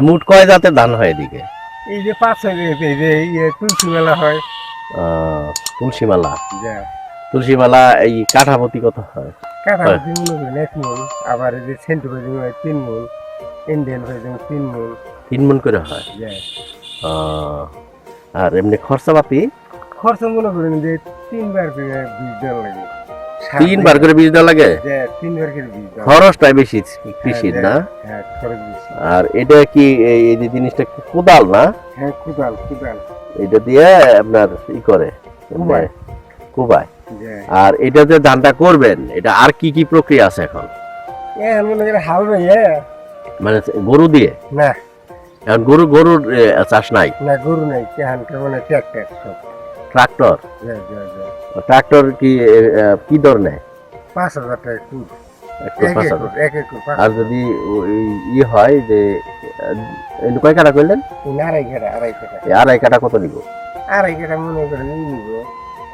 মোট কয় জাতের ধান হয় এদিকে? এই যে 5-6 এই যে তুলসী মেলা হয়। তুলসী মালা। যা তুলসী মালা এই কাঠাপতি কত হয়? কাঠাপতি মনে করেন 1 মণ, আবার এই যে সেন্টু ভাইজিং হয় 3 মণ, ইন্ডিয়ান ভাইজিং 3 মণ। 3 মণ করে হয়। যা আর এমনি খরচাপাতি? খরচ মনে করেন যে 3 বার করে বীজ দেওয়া লাগে। 3 বার করে বীজ দেওয়া লাগে? 3 বার করে বীজ দেওয়া। খরচটাই বেশি কৃষির না? হ্যাঁ, খরচ বেশি। আর এটা কি এই যে জিনিসটা কি কোদাল না? হ্যাঁ, কোদাল। এটা দিয়ে আপনার ই করে কুবায়। আর এটা যে ধানটা করবেন এটা আর কি কি প্রক্রিয়া আছে এখন? মনে করেন হাল ভাইয়া মানে গরু দিয়ে? না, এখন গরুর চাষ নাই? না, গরু নাই, এখানকার মানে ট্রাক্টর সব। ট্রাক্টর? যা ট্রাক্টর কি দর নেয়? 5,000 টাকা কুদ। এক একর। আর যদি ই হয় যে কয় কাটা করলেন? আড়াই কাটা। আড়াই কাটা কত নিব? আড়াই কাটা মনে করেন নিব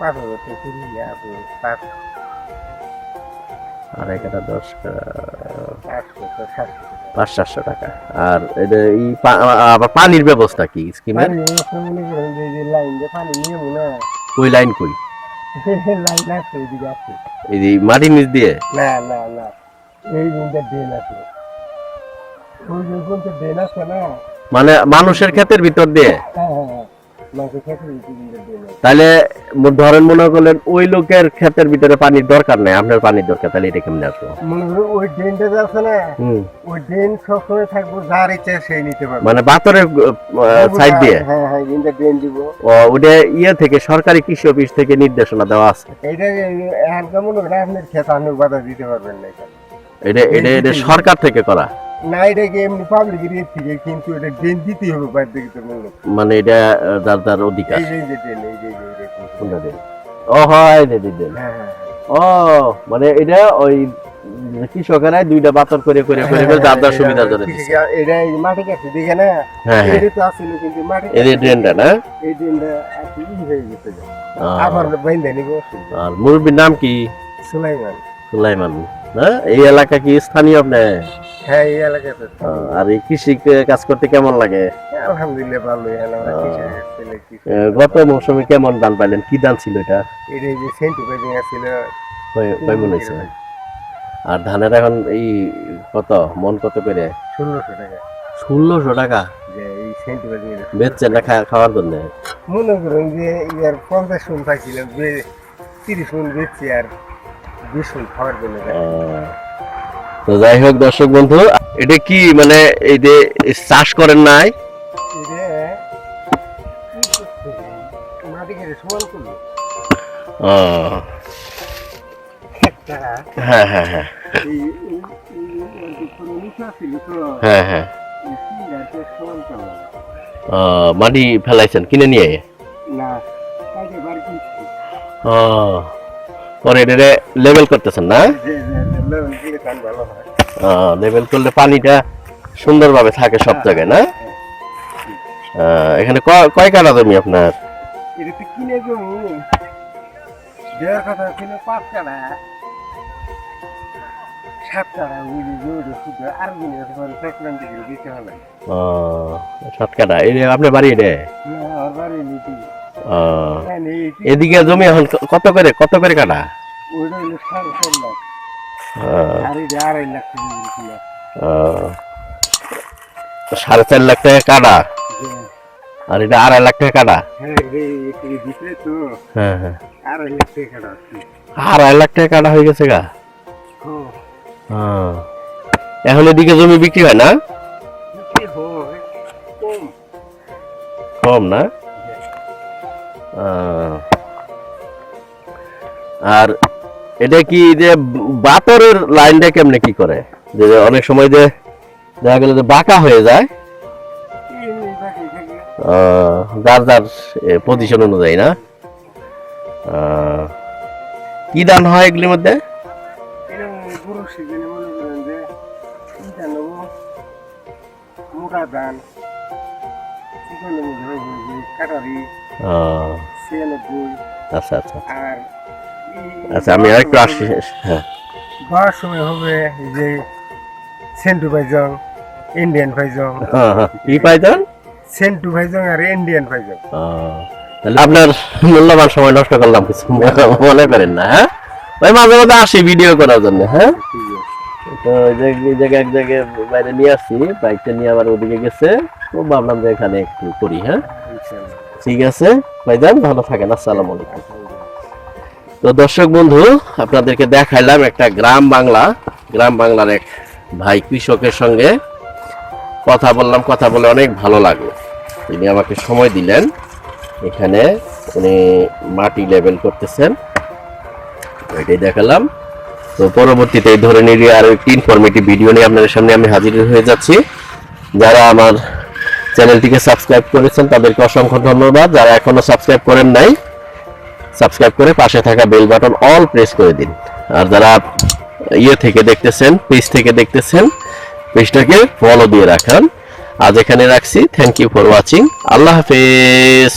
5,000 টাকা নিয়ে আপনি 2.5 কাটা 10 500 500-700 টাকা। আর এটা আবার পানির ব্যবস্থা কি স্কিমের? মনে করেন যে লাইন দিয়ে পানি নিয়ে না। কই লাইন কই? লাইন আছে এদিকে আছে। এই যে মাটির নিচ দিয়ে? না, এই দিনটা ড্রেন আছে। ওই যে ড্রেন আছে না, মানে মানুষের ক্ষেতের ভিতর দিয়ে? হ্যাঁ, মানুষের ক্ষেতের ভিতর দিয়ে ড্রেন আছে। তাহলে ধরেন মনে করলেন ওই লোকের ক্ষেতের ভিতরে পানির দরকার নাই, আপনার পানির দরকার, তাহলে এটা কেমনে আসবো? মনে করো ওই ড্রেনটা আছে না, ওই ড্রেন সবসময় থাকবো, যার ইচ্ছা সেই নিতে পারবে। মানে বাতরের সাইড দিয়ে? হ্যাঁ, এটা ড্রেন দিব। ওটা থেকে সরকারি কৃষি অফিস থেকে নির্দেশনা দেওয়া আছে? এটা এখানকার মনে করেন আপনার ক্ষেত আপনি বাধা দিতে পারবেন না। এটা সরকার থেকে করা না, এটা কি এমনি পাবলিক এরিয়া থেকে, কিন্তু এটা ড্রেন দিতেই হবে বাইরে থেকে। মানে এটা যার অধিকার। এই যে ড্রেন, এই যে কোনটা দেন? ও হয় দেন। হ্যাঁ। ও মানে এটা ওই কৃষকেরা 2টা বাতর করে যার সুবিধার জন্য দিচ্ছে। এটা এই মাটি কাছে দিকে না, এটা তো আসলে কিন্তু মাটি এই ড্রেনটা না, এই ড্রেনটা আসলে হয়ে গেছে। আবার বাইন্দা নিব। আর মুরব্বির নাম কি? সুলাইমান না? এই এলাকা কি স্থানীয় আপনি? হ্যাঁ, এই এলাকাতে। আর এই কৃষি কাজ করতে কেমন লাগে? আলহামদুলিল্লাহ ভালোই। গত মৌসুমে কেমন ধান পাইলেন? কি ধান ছিল এটা? এটা যে সেন্টু ভাইজিং ছিল। কয় মন হয়েছে? আর ধানের এখন এই কত মন কত করে? 1600 টাকা। 1600 টাকা? যে এই সেন্টু ভাইজিং বেচছেন না খাওয়ার জন্য? মনে করেন যে ইয়ার 50 মন পাইছিলাম, 30 মন বেচছি আর 20 মন খাওয়ার জন্য। তো যাই হোক দর্শক বন্ধু, এটা কি মানে এই যে চাষ করেন নাই? মাটি কেটে সমান করলো। হ্যাঁ। মাটি ফেলাইছেন কিনে নিয়ে? পরে এটা লেবেল করতেছেন না? লেবেল করলে পানিটা সুন্দরভাবে থাকে সব জায়গায় না? এখানে কয় কাঠা জমি আপনার? কিনে জমি দেওয়ার কথা ছিল 5 কাঠা, 7 কাঠা। আর দিতে হবে 7 কাঠা। আপনার বাড়ি এটা? এদিকে জমি এখন কত করে কাঠা? ওইটা হলো 4.5 লাখ। আর এটা 2.5 লাখ টাকা। 4.5 লাখ টাকা কাঠা? আর এটা 2.5 লাখ টাকা কাঠা? হ্যাঁ, ভিতরে তো। হ্যাঁ, 2.5 লাখ টাকা কাঠা। 2.5 লাখ টাকা কাঠা হয়ে গেছে গা? এখন এদিকে জমি বিক্রি হয় না? কম না? আর এটা কি যে বাতরের লাইনটা কেমনে কি করে? যে অনেক সময় যে দেখা গেল যে বাঁকা হয়ে যায়, যার পজিশন অনুযায়ী না? কি ধান হয় এগুলির মধ্যে? মোটা ধান, কাটারি, আচ্ছা। আচ্ছা, আমি আরেকটু আসছি। হ্যাঁ, হওয়ার সময় হবে যে সেন্টু ভাইজাং, ইন্ডিয়ান ফাইজং, কি পাইতেন? সেন্টু ফাইজং আর ইন্ডিয়ান ফাইজং। তাহলে আপনার মূল্যবান সময় নষ্ট করলাম, কিছু মনে করেন না? হ্যাঁ ভাই, মাঝে মাঝে আসি ভিডিও করার জন্য। হ্যাঁ, তো এই জায়গায় এক জায়গায় বাইরে নিয়ে আসছি, বাইকটা নিয়ে আবার ওদিকে গেছে, তো ভাবলাম যে এখানে একটু করি। হ্যাঁ, ঠিক আছে ভাইজান, ভালো থাকেন, আসসালামু আলাইকুম। তো দর্শক বন্ধু, আপনাদেরকে দেখাইলাম একটা গ্রাম বাংলার এক ভাই কৃষকের সঙ্গে কথা বললাম, কথা বলে অনেক ভালো লাগলো। তিনি আমাকে সময় দিলেন, এখানে উনি মাটি লেভেল করতেছেন, এটাই দেখালাম। তো পরবর্তীতে এই ধরনের আরো একটি ইনফরমেটিভ ভিডিও নিয়ে আপনাদের সামনে আমি হাজির হয়ে যাচ্ছি। যারা আমার চ্যানেলটিকে সাবস্ক্রাইব করেছেন তাদেরকে অসংখ্য ধন্যবাদ। যারা এখনো সাবস্ক্রাইব করেন নাই, সাবস্ক্রাইব করে পাশে থাকা বেল বাটন অল প্রেস করে দিন। আর যারা থেকে দেখতেছেন, পেজ থেকে দেখতেছেন, পেজটাকে ফলো দিয়ে রাখান। আজ এখানে রাখছি। Thank you for watching. আল্লাহ হাফেজ।